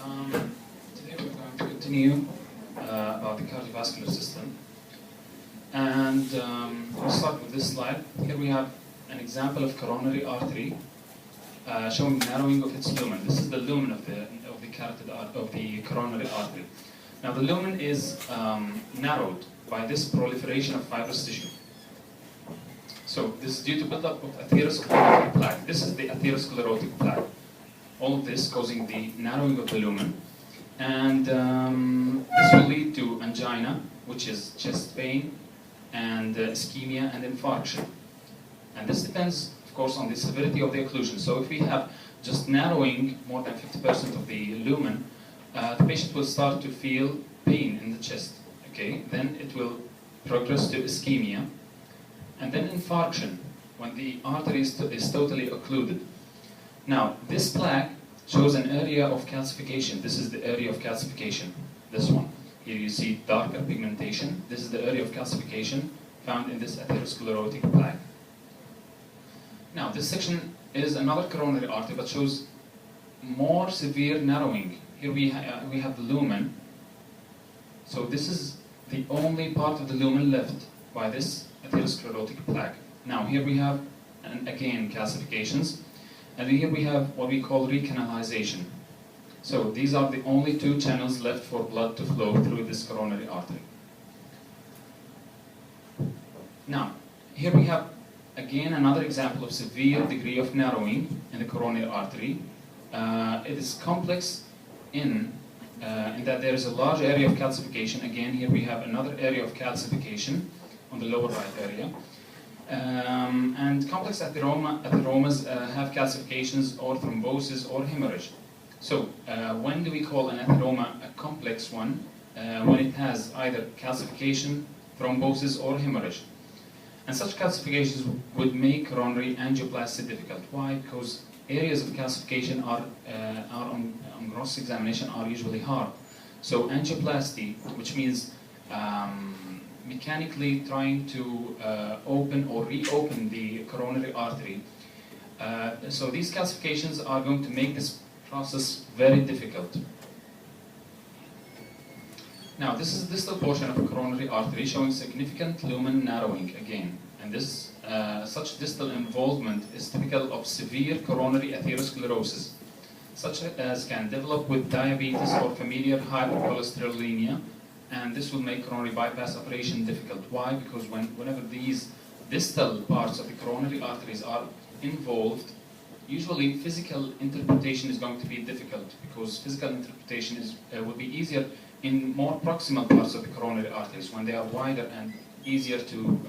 Today we're going to continue about the cardiovascular system. And we'll start with this slide. Here we have an example of coronary artery showing narrowing of its lumen. This is the lumen of the coronary artery. Now the lumen is narrowed by this proliferation of fibrous tissue. So this is due to buildup of atherosclerotic plaque. This is the atherosclerotic plaque. All of this causing the narrowing of the lumen. And this will lead to angina, which is chest pain, and ischemia and infarction. And this depends, of course, on the severity of the occlusion. So if we have just narrowing more than 50% of the lumen, the patient will start to feel pain in the chest. Okay, then it will progress to ischemia, and then infarction when the artery is totally occluded. Now, this plaque shows an area of calcification. This is the area of calcification, this one. Here you see darker pigmentation. This is the area of calcification found in this atherosclerotic plaque. Now, this section is another coronary artery but shows more severe narrowing. Here we have the lumen. So this is the only part of the lumen left by this atherosclerotic plaque. Now, here we have, again, calcifications. And here we have what we call recanalization. So these are the only two channels left for blood to flow through this coronary artery. Now, here we have again another example of severe degree of narrowing in the coronary artery. It is complex in that there is a large area of calcification. Again, here we have another area of calcification on the lower right area. And complex atheromas have calcifications or thrombosis or hemorrhage. So when do we call an atheroma a complex one? When it has either calcification, thrombosis or hemorrhage. And such calcifications would make coronary angioplasty difficult. Why? Because areas of calcification are on gross examination are usually hard. So angioplasty, which means mechanically trying to open or reopen the coronary artery. So these calcifications are going to make this process very difficult. Now, this is the distal portion of a coronary artery showing significant lumen narrowing again. And this such distal involvement is typical of severe coronary atherosclerosis, such as can develop with diabetes or familial hypercholesterolemia. And this will make coronary bypass operation difficult. Why? Because whenever these distal parts of the coronary arteries are involved, usually physical interpretation is going to be difficult, because physical interpretation will be easier in more proximal parts of the coronary arteries when they are wider and easier to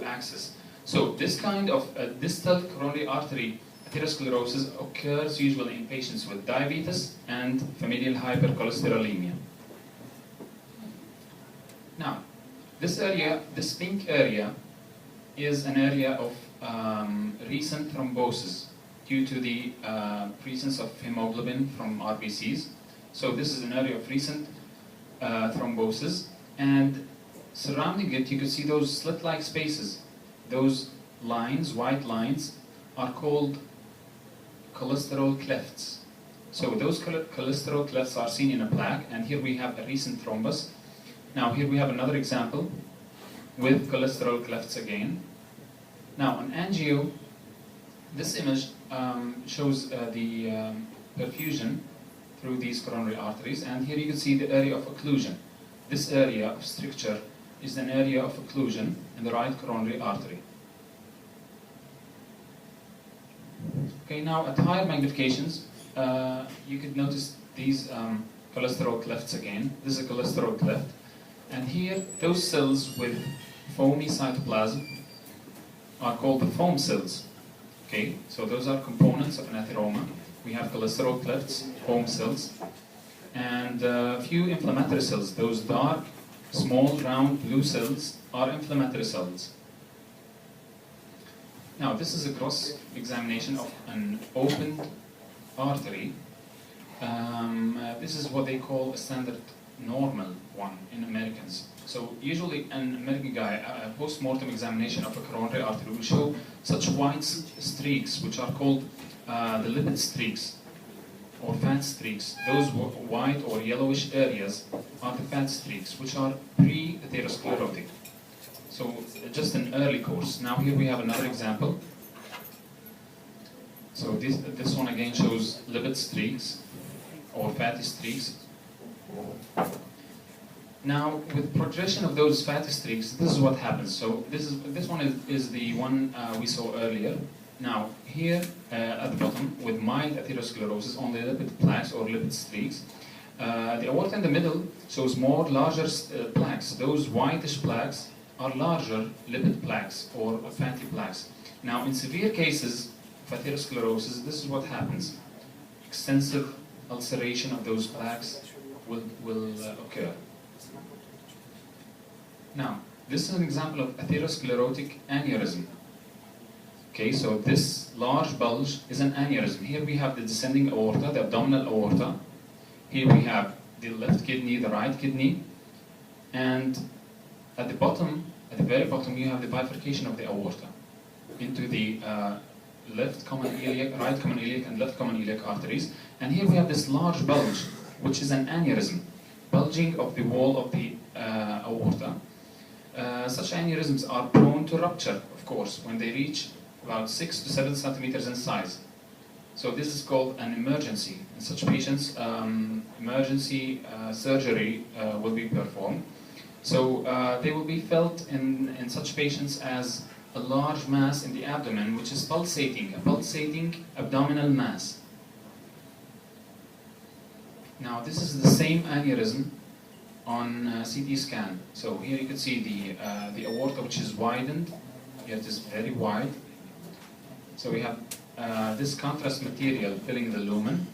access. So this kind of distal coronary artery atherosclerosis occurs usually in patients with diabetes and familial hypercholesterolemia. Now, this area, this pink area, is an area of recent thrombosis due to the presence of hemoglobin from RBCs. So this is an area of recent thrombosis, and surrounding it you can see those slit-like spaces. Those lines, white lines, are called cholesterol clefts. So those cholesterol clefts are seen in a plaque, and here we have a recent thrombus. Now here we have another example with cholesterol clefts again. Now on angio, this image shows the perfusion through these coronary arteries, and here you can see the area of occlusion. This area of stricture is an area of occlusion in the right coronary artery. Okay, now at higher magnifications, you could notice these cholesterol clefts again. This is a cholesterol cleft. And here, those cells with foamy cytoplasm are called the foam cells. Okay, so those are components of an atheroma. We have cholesterol clefts, foam cells, and a few inflammatory cells. Those dark, small, round, blue cells are inflammatory cells. Now, this is a gross examination of an opened artery. This is what they call a standard normal one in Americans. So usually an American guy, a post-mortem examination of a coronary artery will show such white streaks, which are called the lipid streaks, or fat streaks. Those white or yellowish areas are the fat streaks, which are pre-atherosclerotic. So just an early course. Now here we have another example. So this one again shows lipid streaks or fatty streaks. Now, with progression of those fatty streaks, this is what happens. So this one is the one we saw earlier. Now, here at the bottom, with mild atherosclerosis, only lipid plaques or lipid streaks. The aorta in the middle shows more larger plaques. Those whitish plaques are larger lipid plaques or fatty plaques. Now, in severe cases of atherosclerosis, this is what happens. Extensive ulceration of those plaques will occur. Now, this is an example of atherosclerotic aneurysm. Okay, so this large bulge is an aneurysm. Here we have the descending aorta, the abdominal aorta. Here we have the left kidney, the right kidney. And at the bottom, at the very bottom, you have the bifurcation of the aorta into the left common iliac, right common iliac, and left common iliac arteries. And here we have this large bulge, which is an aneurysm, bulging of the wall of the aorta. Such aneurysms are prone to rupture, of course, when they reach about 6 to 7 centimeters in size. So this is called an emergency. In such patients, emergency surgery will be performed. So they will be felt in such patients as a large mass in the abdomen, which is pulsating, a pulsating abdominal mass. Now this is the same aneurysm on CT scan. So here you can see the aorta, which is widened. Here it is very wide. So we have this contrast material filling the lumen,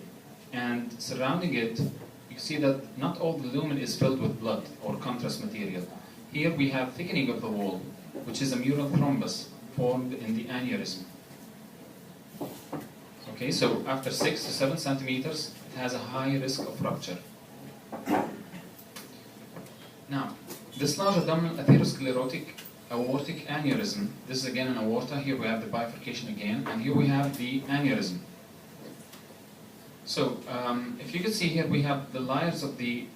and surrounding it, you can see that not all the lumen is filled with blood or contrast material. Here we have thickening of the wall, which is a mural thrombus formed in the aneurysm. Okay, so after 6 to 7 centimeters, it has a high risk of rupture. Now, this large abdominal atherosclerotic aortic aneurysm, this is again an aorta. Here we have the bifurcation again, and here we have the aneurysm. So, if you can see here, we have the layers of the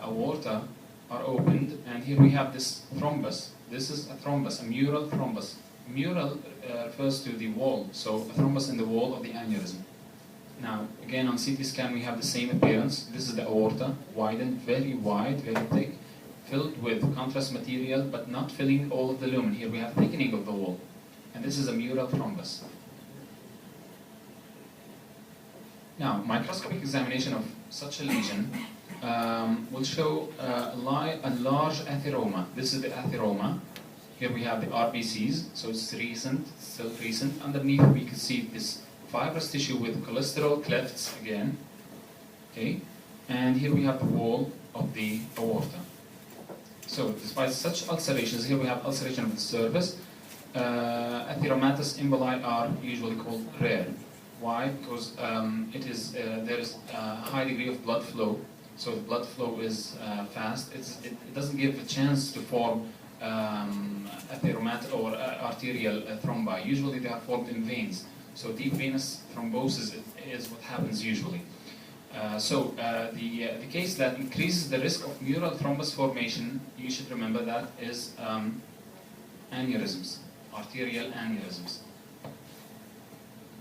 aorta are opened, and here we have this thrombus. This is a thrombus, a mural thrombus. Mural refers to the wall, so a thrombus in the wall of the aneurysm. Now, again on CT scan we have the same appearance. This is the aorta, widened, very wide, very thick, filled with contrast material, but not filling all of the lumen. Here we have thickening of the wall, and this is a mural thrombus. Now, microscopic examination of such a lesion will show a large atheroma. This is the atheroma. Here we have the RBCs, so it's recent, still recent. Underneath we can see this fibrous tissue with cholesterol clefts again. Okay, and here we have the wall of the aorta. So, despite such ulcerations, here we have ulceration of the surface. Atheromatous emboli are usually called rare. Why? Because there is a high degree of blood flow. So the blood flow is fast. It doesn't give a chance to form atheromatous or arterial thrombi. Usually they are formed in veins. So deep venous thrombosis is what happens usually. The case that increases the risk of mural thrombus formation, you should remember that, is aneurysms, arterial aneurysms.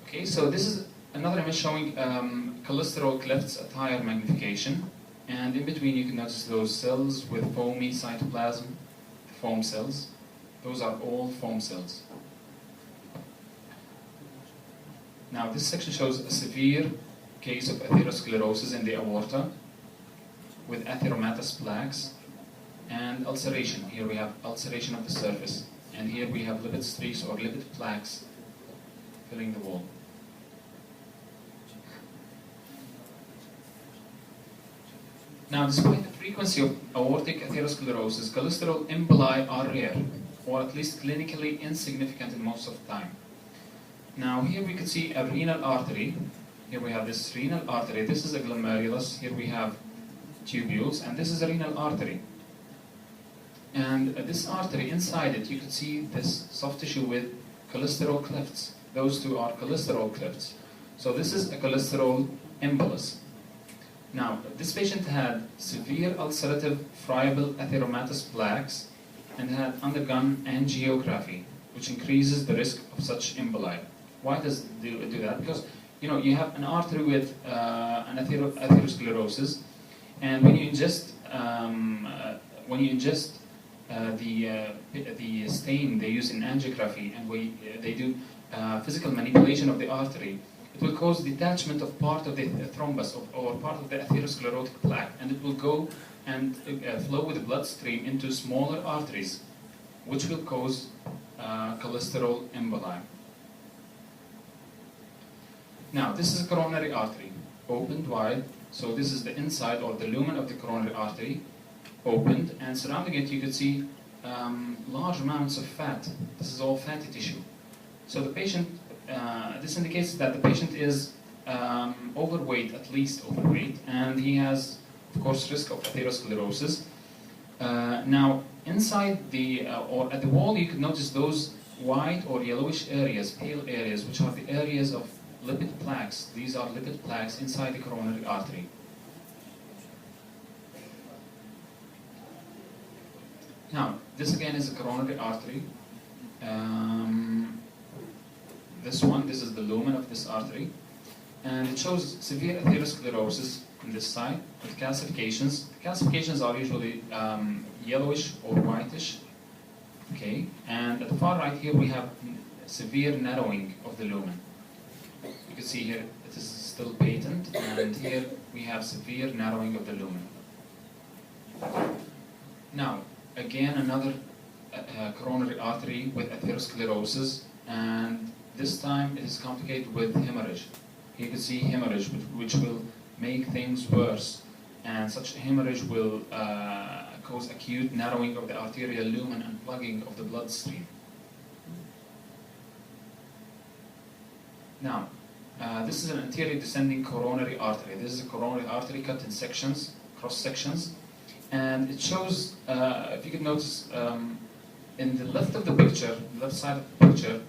Okay, so this is another image showing cholesterol clefts at higher magnification, and in between you can notice those cells with foamy cytoplasm, foam cells. Those are all foam cells. Now this section shows a severe case of atherosclerosis in the aorta with atheromatous plaques and ulceration. Here we have ulceration of the surface, and here we have lipid streaks or lipid plaques filling the wall. Now, despite the frequency of aortic atherosclerosis, cholesterol emboli are rare, or at least clinically insignificant in most of the time. Now, here we can see a renal artery. Here we have this renal artery. This is a glomerulus. Here we have tubules, and this is a renal artery. And this artery, inside it, you can see this soft tissue with cholesterol clefts. Those two are cholesterol clefts. So this is a cholesterol embolus. Now, this patient had severe ulcerative friable atheromatous plaques and had undergone angiography, which increases the risk of such emboli. Why does it do that? Because you have an artery with an atherosclerosis, and when you ingest the stain they use in angiography, and they do physical manipulation of the artery, it will cause detachment of part of the thrombus or part of the atherosclerotic plaque, and it will go and flow with the bloodstream into smaller arteries, which will cause cholesterol emboli. Now, this is a coronary artery, opened wide. So this is the inside or the lumen of the coronary artery, opened, and surrounding it you could see large amounts of fat. This is all fatty tissue. So the patient, this indicates that the patient is overweight, at least overweight, and he has, of course, risk of atherosclerosis. Now, inside or at the wall, you can notice those white or yellowish areas, pale areas, which are the areas of lipid plaques. These are lipid plaques inside the coronary artery. Now, this again is a coronary artery. This is the lumen of this artery, and it shows severe atherosclerosis on this side with calcifications. The calcifications are usually yellowish or whitish. Okay, and at the far right here we have severe narrowing of the lumen. You can see here it is still patent, and here we have severe narrowing of the lumen. Now, again another coronary artery with atherosclerosis, and this time it is complicated with hemorrhage. You can see hemorrhage, which will make things worse, and such hemorrhage will cause acute narrowing of the arterial lumen and plugging of the bloodstream. Now, this is an anterior descending coronary artery. This is a coronary artery cut in sections, cross sections, and it shows, if you can notice, in the left of the picture, the left side of the picture,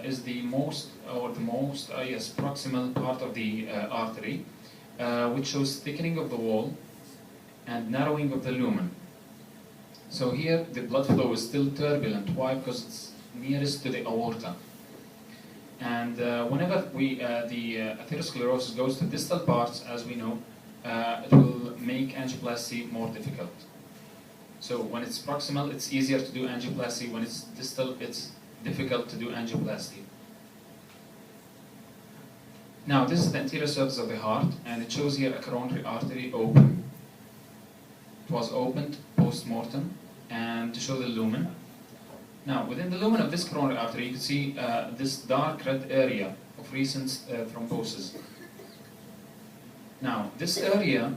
is the most proximal part of the artery, which shows thickening of the wall and narrowing of the lumen. So here the blood flow is still turbulent. Why? Because it's nearest to the aorta. And whenever the atherosclerosis goes to distal parts, as we know, it will make angioplasty more difficult. So when it's proximal, it's easier to do angioplasty. When it's distal, it's difficult to do angioplasty. Now, this is the anterior surface of the heart, and it shows here a coronary artery open. It was opened post-mortem, and to show the lumen. Now, within the lumen of this coronary artery, you can see this dark red area of recent thrombosis. Now, this area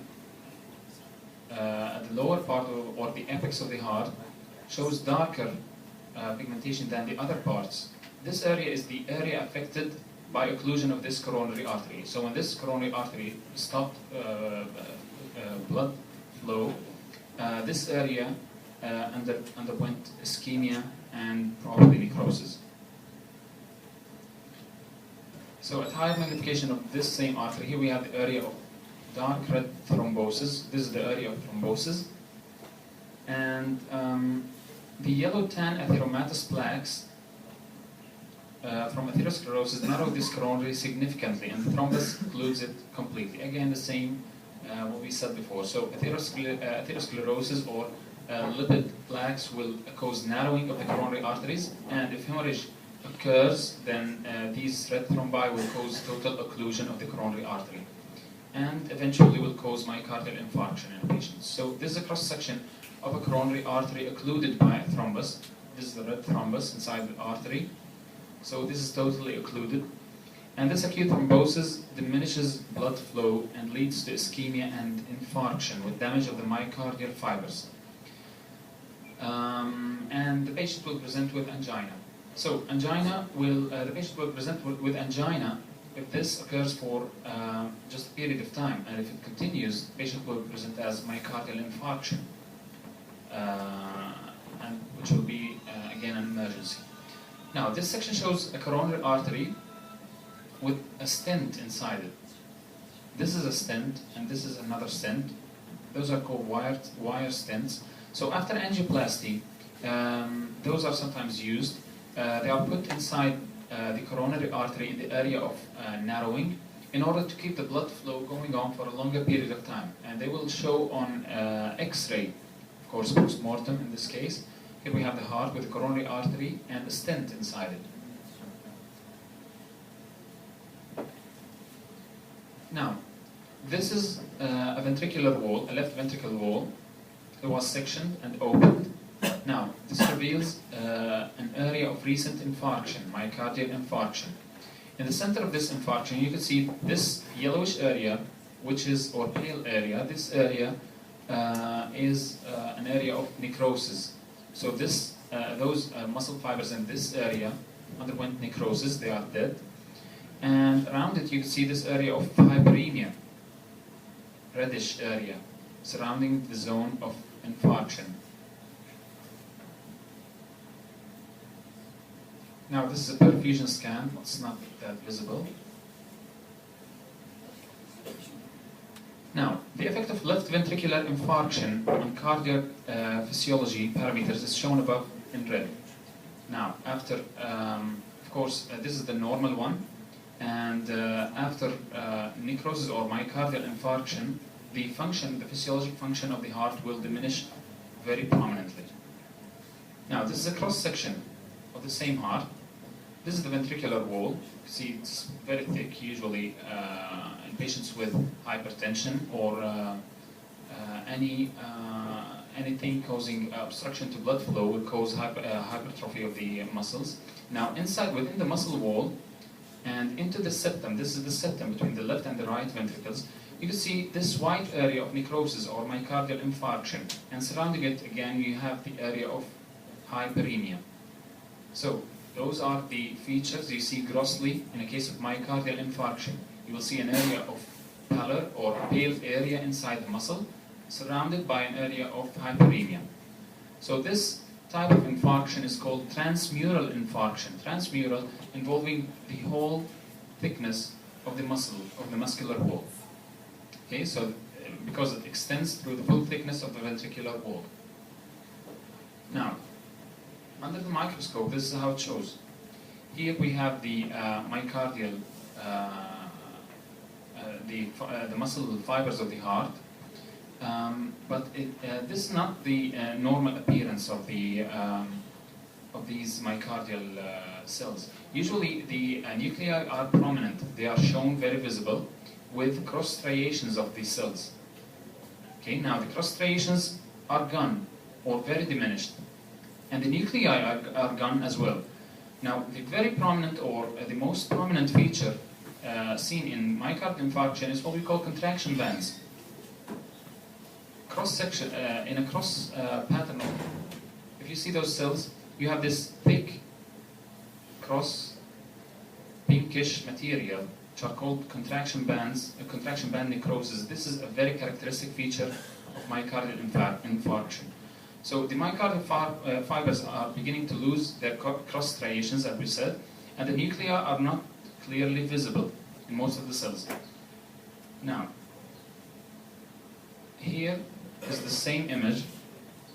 at the lower part or the apex of the heart shows darker pigmentation than the other parts. This area is the area affected by occlusion of this coronary artery. So when this coronary artery stopped blood flow, this area underwent ischemia and probably necrosis. So at higher magnification of this same artery, here we have the area of dark red thrombosis. This is the area of thrombosis. And the yellow tan atheromatous plaques from atherosclerosis narrow this coronary significantly, and the thrombus occludes it completely. Again, the same what we said before. So atherosclerosis or lipid plaques will cause narrowing of the coronary arteries, and if hemorrhage occurs, then these red thrombi will cause total occlusion of the coronary artery, and eventually will cause myocardial infarction in patients. So this is a cross-section of a coronary artery occluded by a thrombus. This is the red thrombus inside the artery. So this is totally occluded. And this acute thrombosis diminishes blood flow and leads to ischemia and infarction with damage of the myocardial fibers. And the patient will present with angina. So angina the patient will present with angina if this occurs for just a period of time, and if it continues, the patient will present as myocardial infarction, and which will be again an emergency. Now, this section shows a coronary artery with a stent inside it. This is a stent, and this is another stent. Those are called wire stents. So after angioplasty, those are sometimes used. They are put inside the coronary artery in the area of narrowing in order to keep the blood flow going on for a longer period of time. And they will show on X-ray, of course, post-mortem in this case. Here we have the heart with the coronary artery and a stent inside it. Now, this is a ventricular wall, a left ventricle wall. It was sectioned and opened. Now, this reveals an area of recent infarction, myocardial infarction. In the center of this infarction, you can see this yellowish area, which is, or pale area. This area is an area of necrosis. So this, those muscle fibers in this area underwent necrosis, they are dead. And around it, you can see this area of hyperemia, reddish area, surrounding the zone of infarction. Now, this is a perfusion scan. It's not that visible. Now, the effect of left ventricular infarction on cardiac physiology parameters is shown above in red. Now, after, of course, this is the normal one. And after necrosis or myocardial infarction, the function, the physiologic function of the heart will diminish very prominently. Now, this is a cross-section of the same heart. This is the ventricular wall. You see it's very thick, usually in patients with hypertension or anything causing obstruction to blood flow will cause hypertrophy of the muscles. Now, inside, within the muscle wall, and into the septum, this is the septum between the left and the right ventricles, you can see this white area of necrosis or myocardial infarction, and surrounding it again you have the area of hyperemia. So those are the features you see grossly in a case of myocardial infarction. You will see an area of pallor or pale area inside the muscle, surrounded by an area of hyperemia. So this type of infarction is called transmural infarction. Transmural involving the whole thickness of the muscle, of the muscular wall. Okay, so because it extends through the full thickness of the ventricular wall. Now, under the microscope, this is how it shows. Here we have the myocardial, the muscle fibers of the heart. But this is not the normal appearance of the of these myocardial cells. Usually the nuclei are prominent. They are shown very visible with cross striations of these cells. Okay, now the cross striations are gone or very diminished, and the nuclei are gone as well. Now the very prominent or the most prominent feature seen in myocardial infarction is what we call contraction bands. Cross section in a cross pattern. If you see those cells, you have this thick cross pinkish material, which are called contraction bands, contraction band necrosis. This is a very characteristic feature of myocardial infarction. So the myocardial fibers are beginning to lose their cross striations, as we said, and the nuclei are not clearly visible in most of the cells. Now, here is the same image,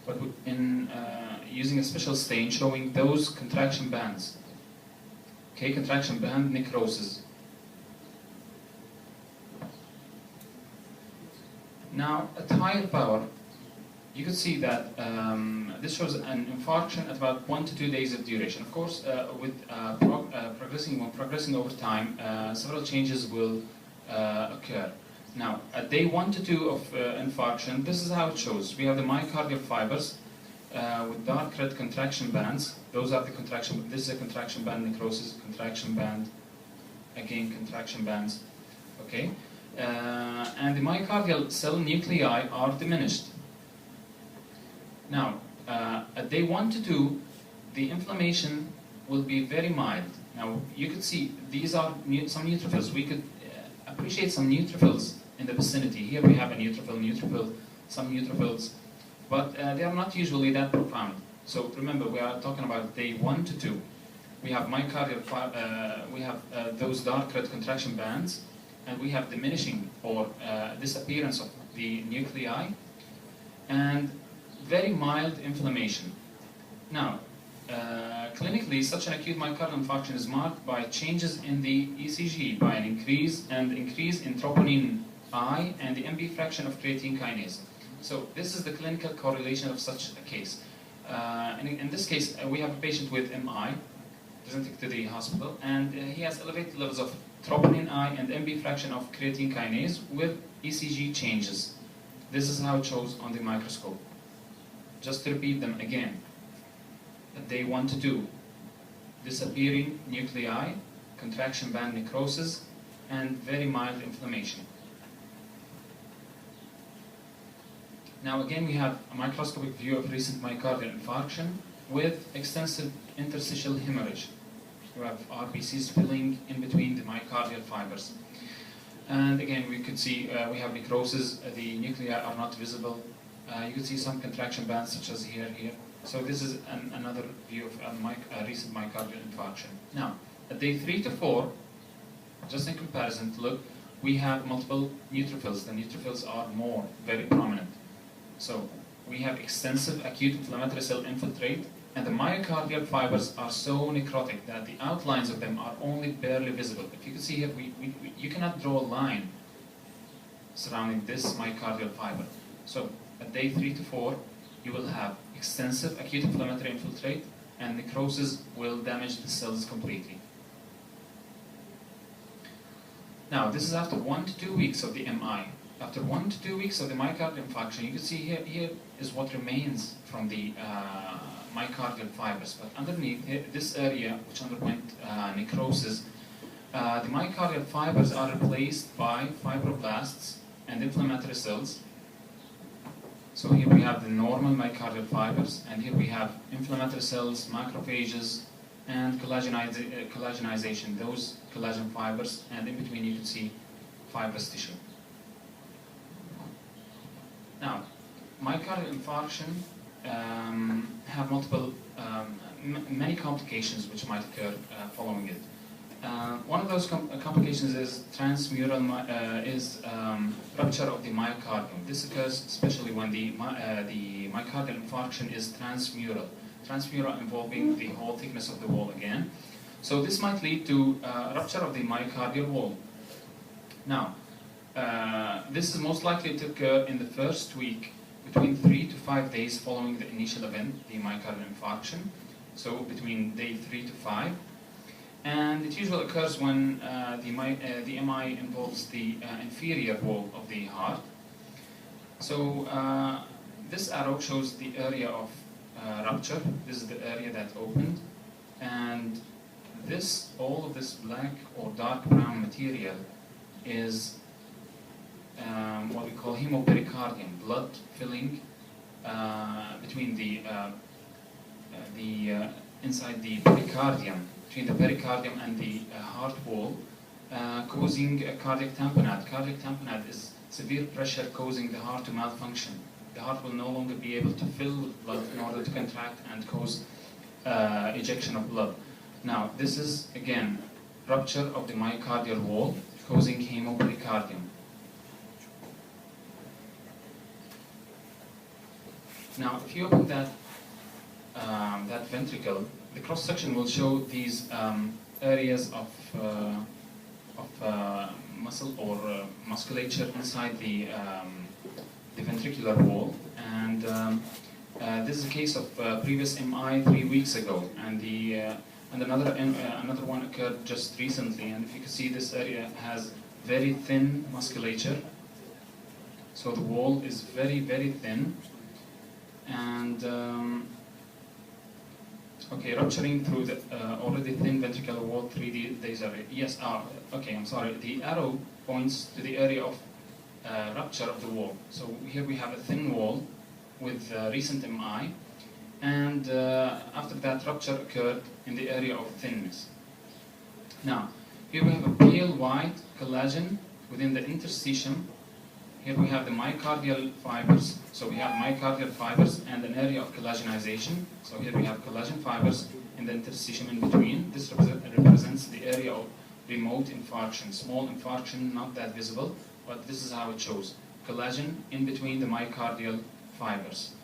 but in using a special stain showing those contraction bands. Okay, contraction band necrosis. Now, at higher power, you can see that this shows an infarction at about 1 to 2 days of duration. Of course, with progressing over time, several changes will occur. Now, at day 1 to 2 of infarction, this is how it shows. We have the myocardial fibers with dark red contraction bands. Those are the contraction. This is a contraction band necrosis, contraction band, again contraction bands. Okay, and the myocardial cell nuclei are diminished. Now, at day 1 to 2, the inflammation will be very mild. Now, you could see these are some neutrophils. We could appreciate some neutrophils in the vicinity. Here we have a neutrophil, some neutrophils, but they are not usually that profound. So remember, we are talking about day 1 to 2. we have myocardial, we have those dark red contraction bands, and we have diminishing or disappearance of the nuclei, and very mild inflammation. Now, clinically, such an acute myocardial infarction is marked by changes in the ECG, by an increase in troponin I and the MB fraction of creatine kinase. So this is the clinical correlation of such a case. In this case, we have a patient with MI, presenting to the hospital, and he has elevated levels of troponin I and MB fraction of creatine kinase with ECG changes. This is how it shows on the microscope. Just to repeat them again. Day 1 to 2, disappearing nuclei, contraction band necrosis, and very mild inflammation. Now again, we have a microscopic view of recent myocardial infarction with extensive interstitial hemorrhage. We have RBCs filling in between the myocardial fibers. And again, we could see we have necrosis, the nuclei are not visible. You can see some contraction bands such as here. So this is another view of a recent myocardial infarction. Now, at day 3 to 4, just in comparison to look, we have multiple neutrophils. The neutrophils are very prominent. So we have extensive acute inflammatory cell infiltrate, and the myocardial fibers are so necrotic that the outlines of them are only barely visible. If you can see here, you cannot draw a line surrounding this myocardial fiber. So at day 3 to 4, you will have extensive acute inflammatory infiltrate, and necrosis will damage the cells completely. Now, this is after 1 to 2 weeks of the MI. After 1 to 2 weeks of the myocardial infarction, you can see here is what remains from the myocardial fibers. But underneath here, this area, which underwent necrosis, the myocardial fibers are replaced by fibroblasts and inflammatory cells. So here we have the normal myocardial fibers, and here we have inflammatory cells, macrophages, and collagenization, those collagen fibers, and in between you can see fibrous tissue. Now, myocardial infarction have many complications which might occur following it. One of those complications is transmural rupture of the myocardium. This occurs especially when the myocardial infarction is transmural. Transmural involving the whole thickness of the wall again. So this might lead to rupture of the myocardial wall. Now, this is most likely to occur in the first week, between 3 to 5 days following the initial event, the myocardial infarction. So between day 3 to 5. And it usually occurs when the MI involves the inferior wall of the heart. So this arrow shows the area of rupture. This is the area that opened. And all of this black or dark brown material is what we call hemopericardium, blood filling between inside the pericardium, between the pericardium and the heart wall, causing a cardiac tamponade. Cardiac tamponade is severe pressure causing the heart to malfunction. The heart will no longer be able to fill with blood in order to contract and cause ejection of blood. Now, this is, again, rupture of the myocardial wall causing hemopericardium. Now, if you open that ventricle, the cross-section will show these areas of muscle or musculature inside the ventricular wall. And this is a case of previous MI 3 weeks ago, and another one occurred just recently. And if you can see, this area has very thin musculature. So the wall is very, very thin. And okay, rupturing through the already thin ventricular wall 3 days earlier. Yes, okay, I'm sorry. The arrow points to the area of rupture of the wall. So here we have a thin wall with recent MI, and after that rupture occurred in the area of thinness. Now, here we have a pale white collagen within the interstitium, Here we have the myocardial fibers. So we have myocardial fibers and an area of collagenization. So here we have collagen fibers and the interstitium in between. This represents the area of remote infarction. Small infarction, not that visible, but this is how it shows. Collagen in between the myocardial fibers.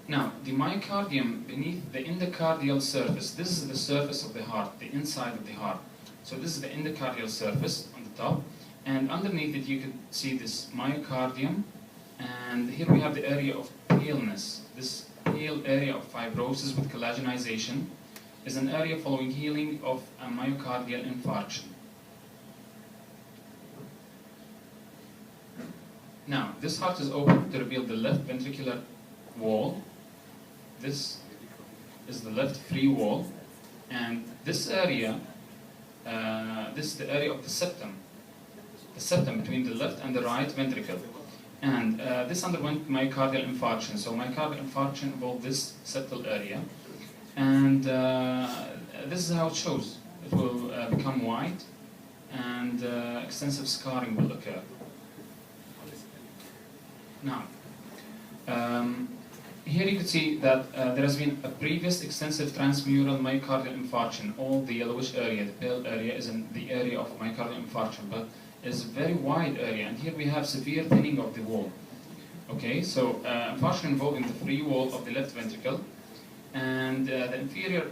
Now, the myocardium beneath the endocardial surface, this is the surface of the heart, the inside of the heart. So this is the endocardial surface on the top, and underneath it you can see this myocardium, and here we have the area of paleness. This pale area of fibrosis with collagenization is an area following healing of a myocardial infarction. Now, this heart is open to reveal the left ventricular wall. This is the left free wall, and this area, this is the area of the septum between the left and the right ventricle. And this underwent myocardial infarction. So myocardial infarction involved this septal area, and this is how it shows. It will become white, and extensive scarring will occur. Now, here you can see that there has been a previous extensive transmural myocardial infarction. All the yellowish area, the pale area, is in the area of myocardial infarction, but it's a very wide area. And here we have severe thinning of the wall. Okay, so infarction involving the free wall of the left ventricle, and the inferior,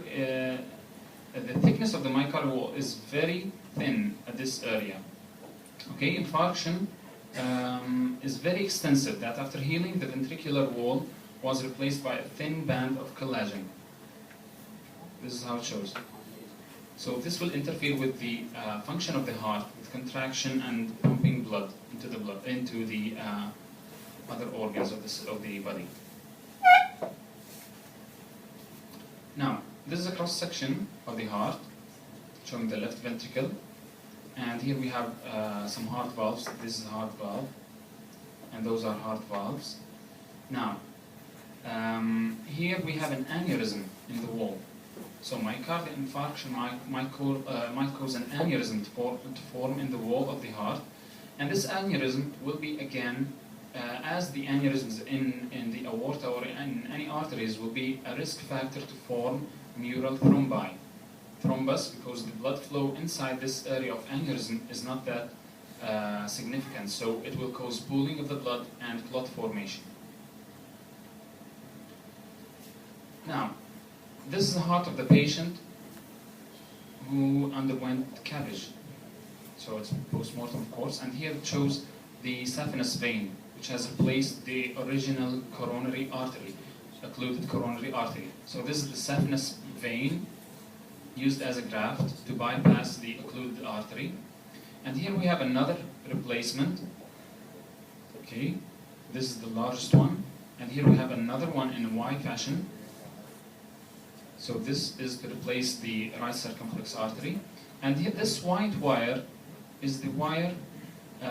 the thickness of the myocardial wall is very thin at this area. Okay, infarction is very extensive, that after healing, the ventricular wall was replaced by a thin band of collagen. This is how it shows. So this will interfere with the function of the heart, with contraction and pumping blood into the other organs of the body. Now, this is a cross section of the heart, showing the left ventricle. And here we have some heart valves. This is a heart valve, and those are heart valves. Now, here we have an aneurysm in the wall. So myocardial infarction might cause an aneurysm to form in the wall of the heart, and this aneurysm will be again, as the aneurysms in the aorta or in any arteries, will be a risk factor to form mural thrombi. Thrombus, because the blood flow inside this area of aneurysm is not that significant, so it will cause pooling of the blood and clot formation. Now, this is the heart of the patient who underwent cabbage. So it's post-mortem, of course, and here it shows the saphenous vein, which has replaced the original coronary artery, occluded coronary artery. So this is the saphenous vein used as a graft to bypass the occluded artery. And here we have another replacement. Okay, this is the largest one, and here we have another one in a Y fashion. So this is to replace the right circumflex artery. And here, this white wire is the wire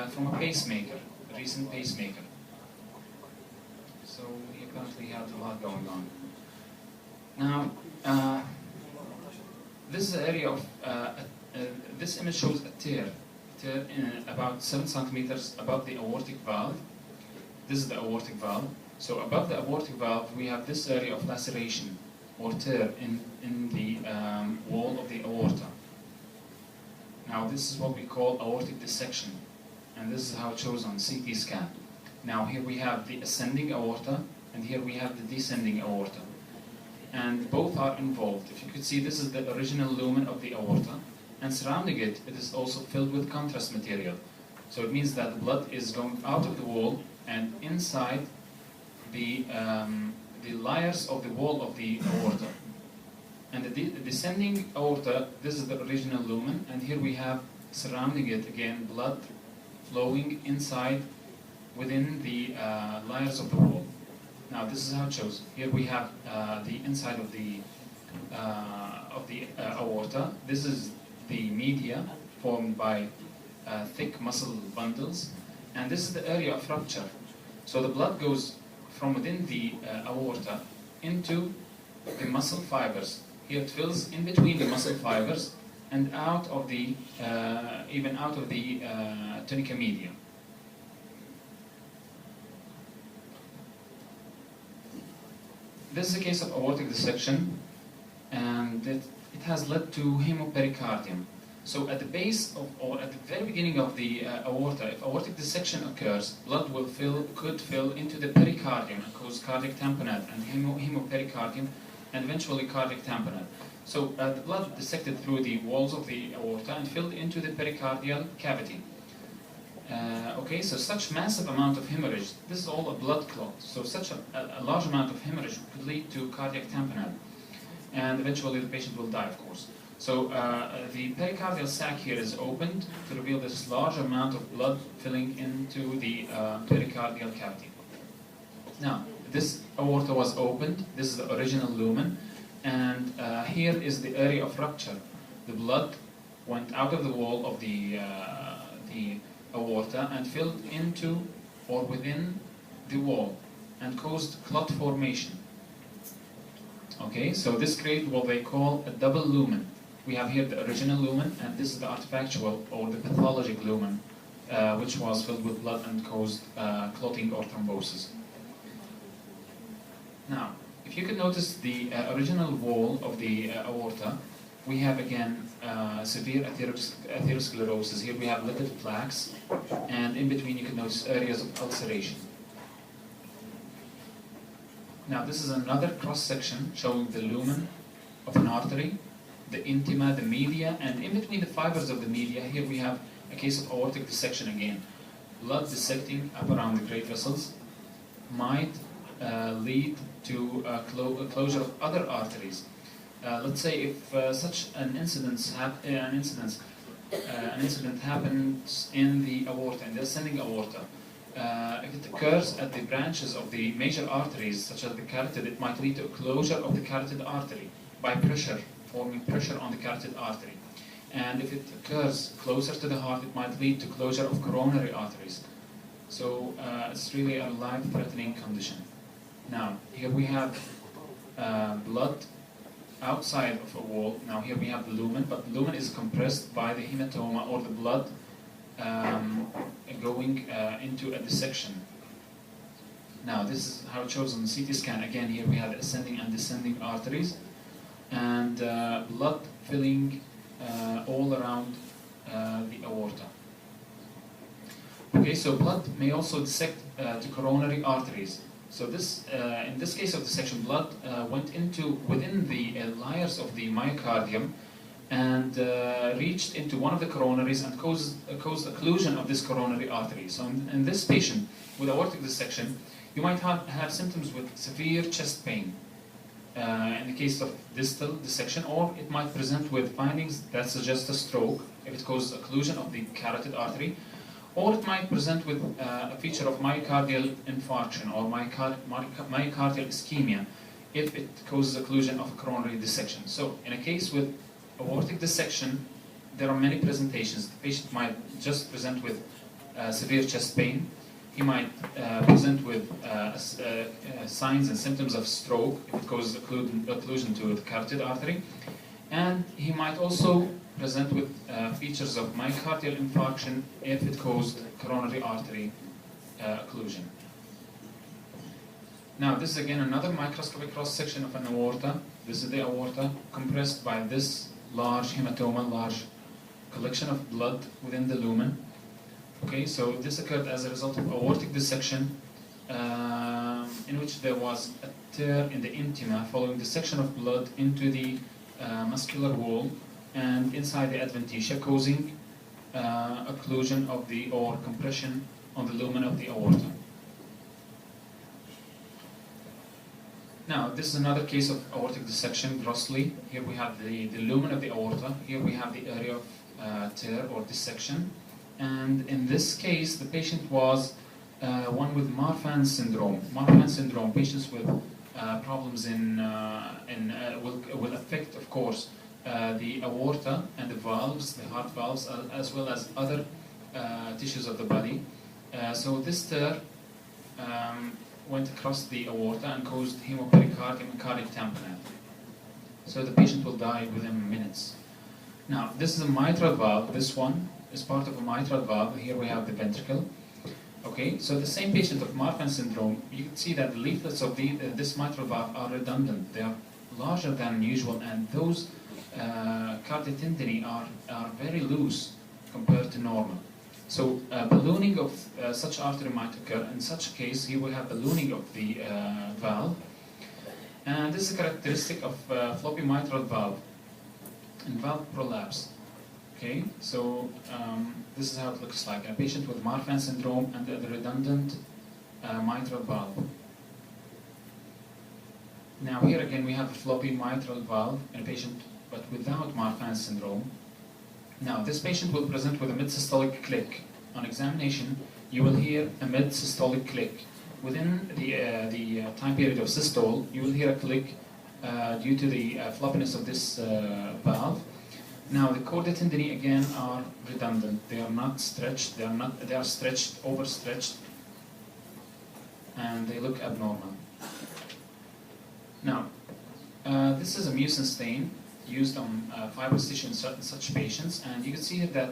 from a pacemaker, a recent pacemaker. So he apparently had a lot going on. Now, this is the area of, this image shows a tear in about 7 centimeters above the aortic valve. This is the aortic valve. So above the aortic valve, we have this area of laceration or tear in the wall of the aorta. Now this is what we call aortic dissection, and this is how it shows on CT scan. Now here we have the ascending aorta, and here we have the descending aorta. And both are involved. If you could see, this is the original lumen of the aorta, and surrounding it, it is also filled with contrast material. So it means that the blood is going out of the wall and inside the layers of the wall of the aorta. And the descending aorta, this is the original lumen, and here we have surrounding it again blood flowing inside within the layers of the wall. Now this is how it shows. Here we have the inside of the aorta. This is the media formed by thick muscle bundles, and this is the area of rupture. So the blood goes from within the aorta into the muscle fibers. Here it fills in between the muscle fibers, and out of the even out of the tunica media. This is a case of aortic dissection, and it has led to hemopericardium. So at the base of, or at the very beginning of the aorta, if aortic dissection occurs, blood could fill into the pericardium and cause cardiac tamponade and hemopericardium, and eventually cardiac tamponade. So the blood dissected through the walls of the aorta and filled into the pericardial cavity. Okay, so such massive amount of hemorrhage, this is all a blood clot, so such a large amount of hemorrhage could lead to cardiac tamponade, and eventually the patient will die, of course. So the pericardial sac here is opened to reveal this large amount of blood filling into the pericardial cavity. Now, this aorta was opened, this is the original lumen, and here is the area of rupture. The blood went out of the wall of the aorta and filled into or within the wall and caused clot formation. Okay, so this created what they call a double lumen. We have here the original lumen, and this is the artifactual or the pathologic lumen, which was filled with blood and caused clotting or thrombosis. Now, if you can notice the original wall of the aorta, we have again severe atherosclerosis. Here we have lipid plaques, and in between you can notice areas of ulceration. Now this is another cross-section showing the lumen of an artery, the intima, the media, and in between the fibers of the media, here we have a case of aortic dissection again. Blood dissecting up around the great vessels might lead to a closure of other arteries. Let's say if such an incident happens in the aorta, in the ascending aorta, if it occurs at the branches of the major arteries, such as the carotid, it might lead to a closure of the carotid artery by pressure, forming pressure on the carotid artery. And if it occurs closer to the heart, it might lead to closure of coronary arteries. So it's really a life-threatening condition. Now, here we have blood outside of a wall. Now here we have the lumen, but the lumen is compressed by the hematoma or the blood going into a dissection. Now this is how it shows on the CT scan. Again, here we have ascending and descending arteries, and blood filling all around the aorta. Okay, so blood may also dissect to coronary arteries. So this, in this case of dissection, blood went within the layers of the myocardium and reached into one of the coronaries and caused occlusion of this coronary artery. So in this patient with aortic dissection, you might have symptoms with severe chest pain in the case of distal dissection, or it might present with findings that suggest a stroke if it causes occlusion of the carotid artery, or it might present with a feature of myocardial infarction or myocardial ischemia if it causes occlusion of a coronary dissection. So in a case with aortic dissection, there are many presentations. The patient might just present with severe chest pain. He might present with signs and symptoms of stroke if it causes occlusion to the carotid artery. And he might also present with features of myocardial infarction if it caused coronary artery occlusion. Now this is again another microscopic cross-section of an aorta. This is the aorta compressed by this large hematoma, large collection of blood within the lumen. Okay, so this occurred as a result of aortic dissection in which there was a tear in the intima following dissection of blood into the muscular wall and inside the adventitia, causing occlusion of the or compression on the lumen of the aorta. Now, this is another case of aortic dissection grossly. Here we have the lumen of the aorta. Here we have the area of tear or dissection. And in this case, the patient was one with Marfan syndrome. Marfan syndrome, patients with problems will affect, of course, the aorta and the valves, the heart valves, as well as other tissues of the body. So this tear went across the aorta and caused hemopericardium and cardiac tamponade. So the patient will die within minutes. Now, this is a mitral valve. This one is part of a mitral valve. Here we have the ventricle. Okay, so the same patient of Marfan syndrome, you can see that the leaflets of this mitral valve are redundant. They are larger than usual, and those cardiotendinae are very loose compared to normal. So ballooning of such artery might occur. In such a case, here we have ballooning of the valve. And this is a characteristic of floppy mitral valve and valve prolapse. Okay, so this is how it looks like. A patient with Marfan syndrome and the redundant mitral valve. Now here again we have a floppy mitral valve in a patient but without Marfan syndrome. Now this patient will present with a mid-systolic click. On examination, you will hear a mid-systolic click. Within the time period of systole, you will hear a click due to the floppiness of this valve. Now the chordotendinae again are redundant. They are not stretched. They are stretched, overstretched, and they look abnormal. Now this is a mucin stain used on fibrous tissue in such patients, and you can see that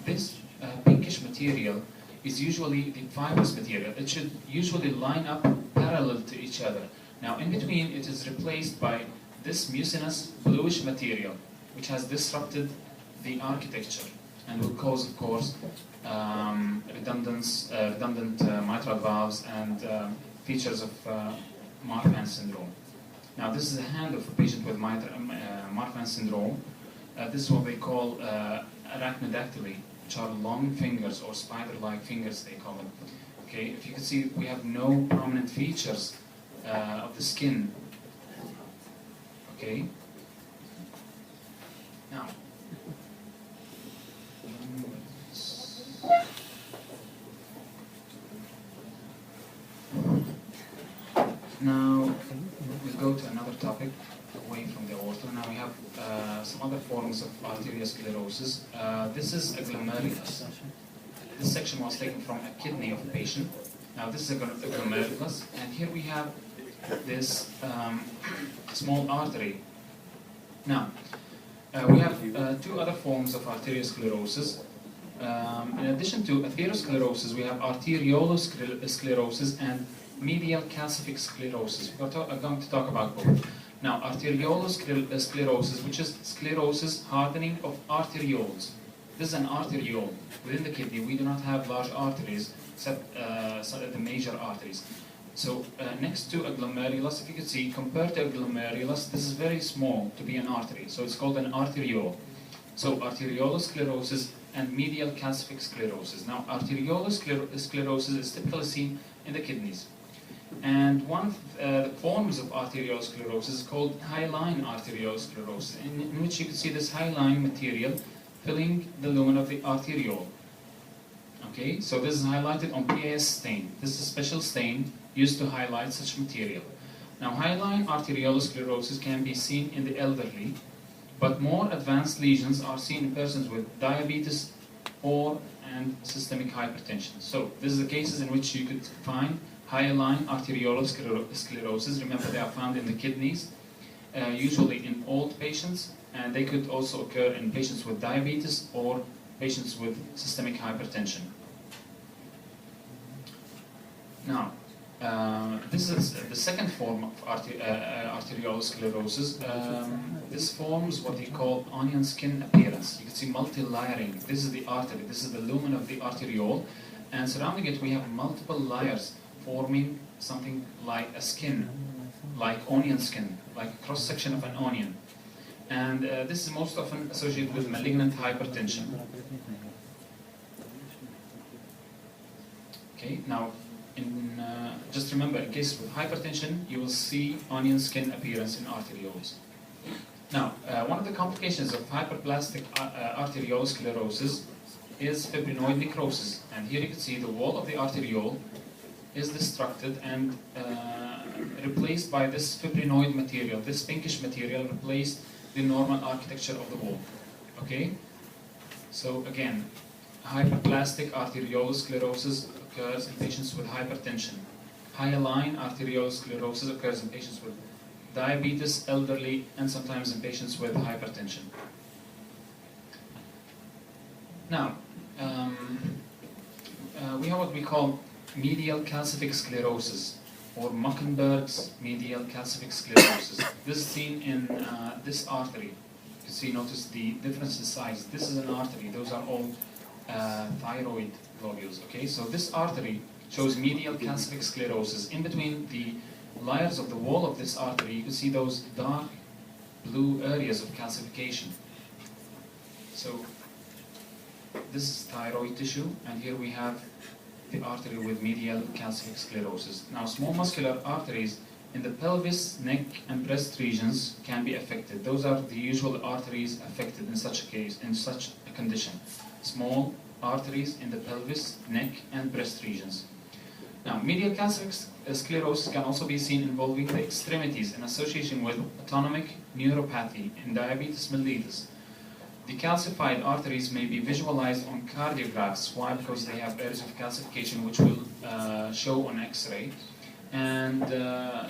this pinkish material is usually the fibrous material. It should usually line up parallel to each other. Now in between it is replaced by this mucinous bluish material, which has disrupted the architecture and will cause, of course, redundant mitral valves and features of Marfan syndrome. Now this is the hand of a patient with Marfan syndrome. This is what they call arachnodactyly, which are long fingers or spider-like fingers, they call them. Okay, if you can see, we have no prominent features of the skin. Okay. Now, we'll go to another topic away from the aorta. Now we have some other forms of arteriosclerosis. This is a glomerulus. This section was taken from a kidney of a patient. Now this is a glomerulus, and here we have this small artery. Now, we have two other forms of arteriosclerosis. In addition to atherosclerosis, we have arteriolosclerosis and medial calcific sclerosis. We're going to talk about both. Now, arteriolosclerosis, which is sclerosis, hardening of arterioles. This is an arteriole. Within the kidney, we do not have large arteries, except the major arteries. So next to a glomerulus, if you can see, compared to a glomerulus, this is very small to be an artery. So it's called an arteriole. So arteriolosclerosis and medial calcific sclerosis. Now arteriolosclerosis is typically seen in the kidneys. And one of the forms of arteriolosclerosis is called hyaline arteriolosclerosis, in which you can see this hyaline material filling the lumen of the arteriole. Okay, so this is highlighted on PAS stain. This is a special stain used to highlight such material. Now, hyaline arteriolosclerosis can be seen in the elderly, but more advanced lesions are seen in persons with diabetes and systemic hypertension. So, this is the cases in which you could find hyaline arteriolosclerosis. Remember, they are found in the kidneys, usually in old patients, and they could also occur in patients with diabetes or patients with systemic hypertension. Now, this is the second form of arteriolosclerosis. This forms what they call onion skin appearance. You can see multi-layering. This is the artery. This is the lumen of the arteriole, and surrounding it we have multiple layers forming something like a skin, like onion skin, like a cross-section of an onion. And this is most often associated with malignant hypertension. Okay, now, just remember, in cases with hypertension, you will see onion skin appearance in arterioles. Now, one of the complications of hyperplastic arteriolosclerosis is fibrinoid necrosis. And here you can see the wall of the arteriole is destructed and replaced by this fibrinoid material. This pinkish material replaced the normal architecture of the wall. Okay? So again, hyperplastic arteriolosclerosis occurs in patients with hypertension. Hyaline arteriolosclerosis occurs in patients with diabetes, elderly, and sometimes in patients with hypertension. Now, we have what we call medial calcific sclerosis, or Muckenberg's medial calcific sclerosis. This is seen in this artery. You see, notice the difference in size. This is an artery. Those are all thyroid globules. Okay, so this artery shows medial calcific sclerosis. In between the layers of the wall of this artery, you can see those dark blue areas of calcification. So this is thyroid tissue, and here we have the artery with medial calcific sclerosis. Now, small muscular arteries in the pelvis, neck, and breast regions can be affected. Those are the usual arteries affected in such a case, in such a condition. Small arteries in the pelvis, neck, and breast regions. Now, medial calcific sclerosis can also be seen involving the extremities in association with autonomic neuropathy in diabetes mellitus. The calcified arteries may be visualized on cardiographs. Why? Because they have areas of calcification which will show on X-ray. And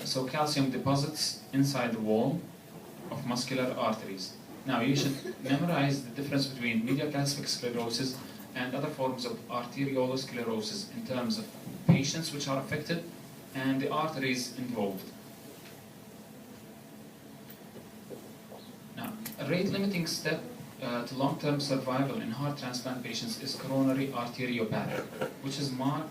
so calcium deposits inside the wall of muscular arteries. Now, you should memorize the difference between medial calcific sclerosis and other forms of arteriolosclerosis in terms of patients which are affected and the arteries involved. Now, a rate-limiting step to long-term survival in heart transplant patients is coronary arteriopathy, which is marked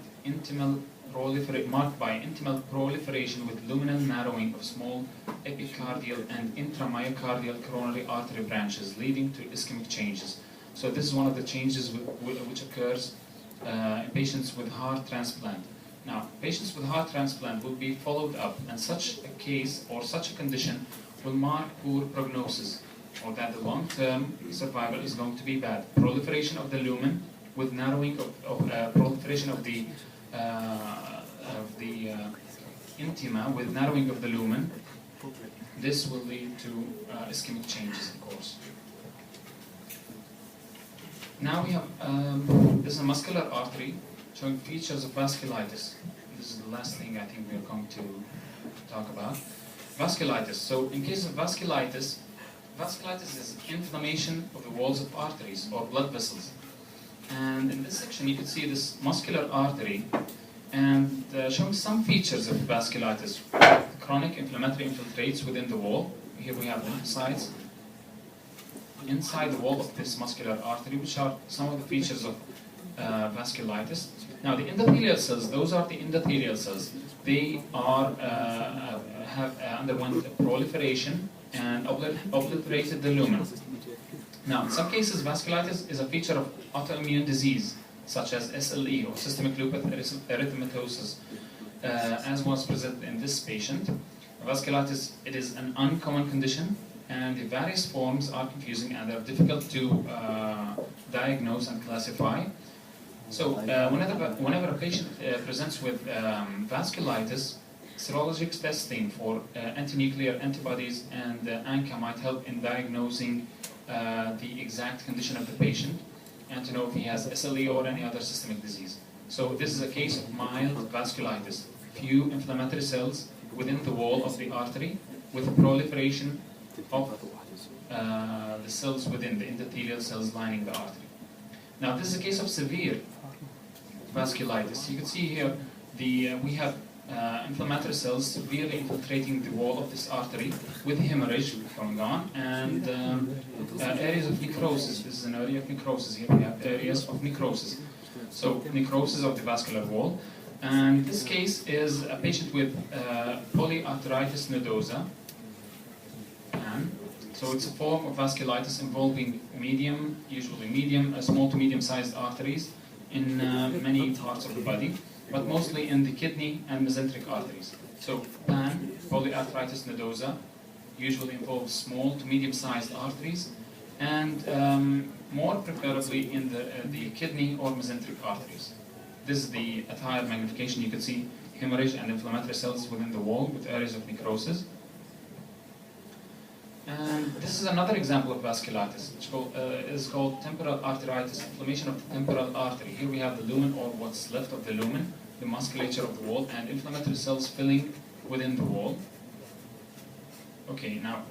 by intimal proliferation with luminal narrowing of small epicardial and intramyocardial coronary artery branches, leading to ischemic changes. So this is one of the changes which occurs in patients with heart transplant. Now, patients with heart transplant will be followed up, and such a case or such a condition will mark poor prognosis, or that the long-term survival is going to be bad. Proliferation of the lumen with narrowing of proliferation of the intima with narrowing of the lumen. This will lead to ischemic changes, of course. Now we have this is a muscular artery showing features of vasculitis. This is the last thing I think we are going to talk about. Vasculitis. So in case of vasculitis, vasculitis is inflammation of the walls of arteries or blood vessels. And in this section you can see this muscular artery and showing some features of vasculitis. Chronic inflammatory infiltrates within the wall. Here we have lymphocytes inside the wall of this muscular artery, which are some of the features of vasculitis. Now, the endothelial cells, those are the endothelial cells. They are have underwent proliferation and obliterated the lumen. Now, in some cases, vasculitis is a feature of autoimmune disease, such as SLE or systemic lupus erythematosus, as was presented in this patient. Vasculitis, it is an uncommon condition, and the various forms are confusing and are difficult to diagnose and classify. So, whenever a patient presents with vasculitis, serologic testing for antinuclear antibodies and ANCA might help in diagnosing the exact condition of the patient and to know if he has SLE or any other systemic disease. So this is a case of mild vasculitis. Few inflammatory cells within the wall of the artery with proliferation of the cells within the endothelial cells lining the artery. Now this is a case of severe vasculitis. You can see here we have inflammatory cells severely infiltrating the wall of this artery with hemorrhage going on and areas of necrosis. This is an area of necrosis. Here we have areas of necrosis. So necrosis of the vascular wall. And this case is a patient with polyarteritis nodosa. And so it's a form of vasculitis involving usually small to medium-sized arteries in many parts of the body, but mostly in the kidney and mesenteric arteries. So PAN, polyarteritis nodosa, usually involves small to medium-sized arteries, and more preferably in the kidney or mesenteric arteries. This is the attire magnification. You can see hemorrhage and inflammatory cells within the wall with areas of necrosis. And this is another example of vasculitis, which is called temporal arteritis, inflammation of the temporal artery. Here we have the lumen, or what's left of the lumen, the musculature of the wall, and inflammatory cells filling within the wall. Okay, now,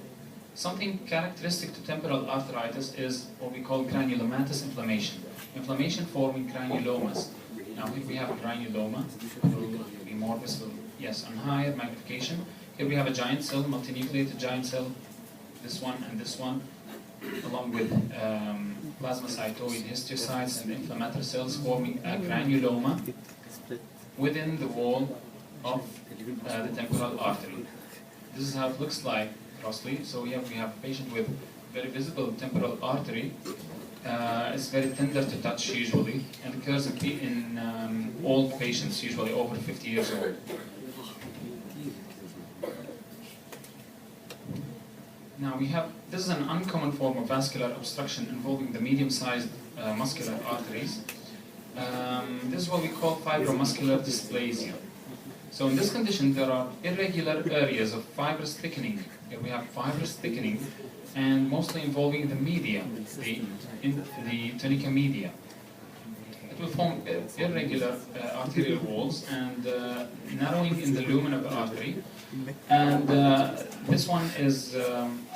something characteristic to temporal arteritis is what we call granulomatous inflammation. inflammation forming granulomas. Now here we have a granuloma, it will be more visible, yes, on higher magnification. Here we have a giant cell, multinucleated giant cell, this one and this one, along with plasmacytoid histiocytes and inflammatory cells forming a granuloma within the wall of the temporal artery. This is how it looks like grossly. So here we have a patient with very visible temporal artery. It's very tender to touch usually, and occurs in old patients, usually over 50 years old. Now this is an uncommon form of vascular obstruction involving the medium-sized muscular arteries. This is what we call fibromuscular dysplasia. So in this condition, there are irregular areas of fibrous thickening. Here we have fibrous thickening, and mostly involving the media, the tunica media. It will form irregular arterial walls and narrowing in the lumen of the artery. And this one is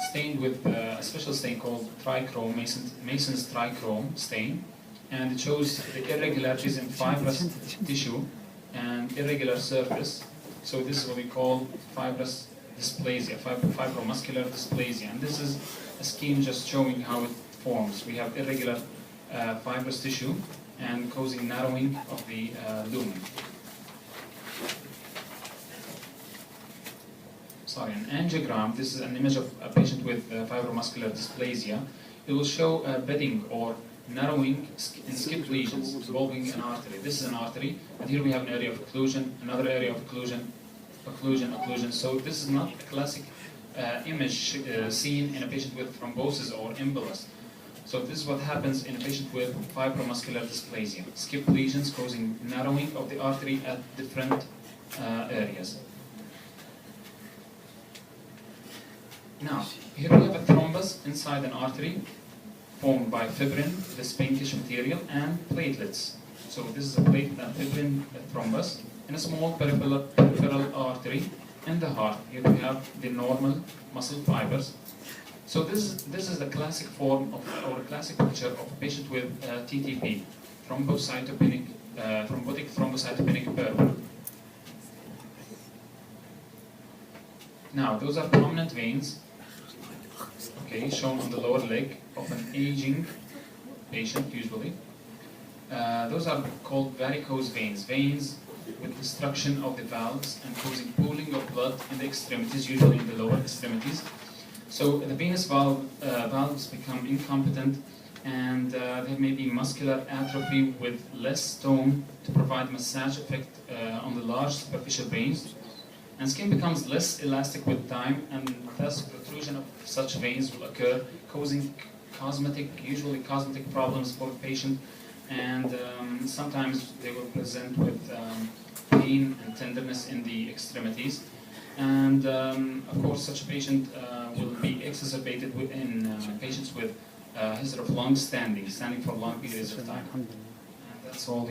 stained with a special stain called trichrome, Mason's trichrome stain. And it shows the irregularities in fibrous tissue and irregular surface. So this is what we call fibrous dysplasia, fibromuscular dysplasia. And this is a scheme just showing how it forms. We have irregular fibrous tissue and causing narrowing of the lumen. Sorry, an angiogram, this is an image of a patient with fibromuscular dysplasia. It will show bedding or narrowing in skip lesions involving an artery. This is an artery, and here we have an area of occlusion, another area of occlusion, occlusion. So this is not a classic image seen in a patient with thrombosis or embolus. So this is what happens in a patient with fibromuscular dysplasia. Skip lesions causing narrowing of the artery at different areas. Now, here we have a thrombus inside an artery formed by fibrin, this pinkish material, and platelets. So this is a fibrin thrombus in a small peripheral artery in the heart. Here we have the normal muscle fibers. So this is the classic form of, or a classic picture of a patient with TTP, thrombotic thrombocytopenic purpura. Now, those are prominent veins, okay, shown on the lower leg of an aging patient usually. Those are called varicose veins, veins with destruction of the valves and causing pooling of blood in the extremities, usually in the lower extremities. So the venous valves become incompetent, and there may be muscular atrophy with less tone to provide massage effect on the large superficial veins. And skin becomes less elastic with time, and thus protrusion of such veins will occur, causing usually cosmetic problems for the patient, and sometimes they will present with pain and tenderness in the extremities. And of course, such a patient will be exacerbated in patients with history of standing for long periods of time. And that's all.